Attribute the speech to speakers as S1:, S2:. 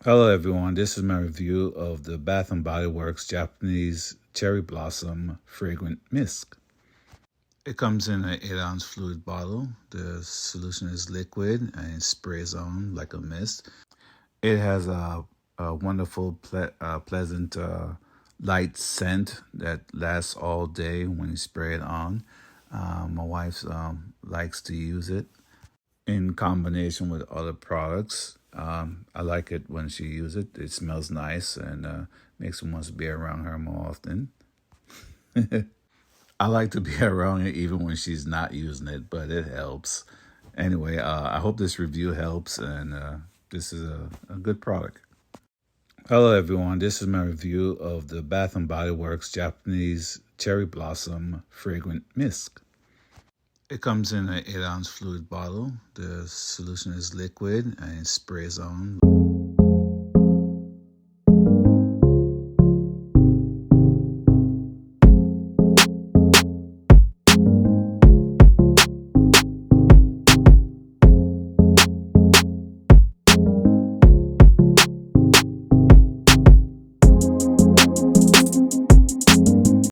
S1: Hello everyone, this is my review of the Bath & Body Works Japanese Cherry Blossom Fragrant Mist. It comes in an 8-ounce fluid bottle. The solution is liquid and it sprays on like a mist. It has a wonderful, pleasant, light scent that lasts all day when you spray it on. My wife likes to use it in combination with other products. I like it when she uses it. It smells nice and makes me want to be around her more often. I like to be around her even when she's not using it, but it helps. Anyway, I hope this review helps and this is a good product. Hello everyone, this is my review of the Bath & Body Works Japanese Cherry Blossom Fragrant Mist. It comes in an 8-ounce fluid bottle. The solution is liquid and it sprays on.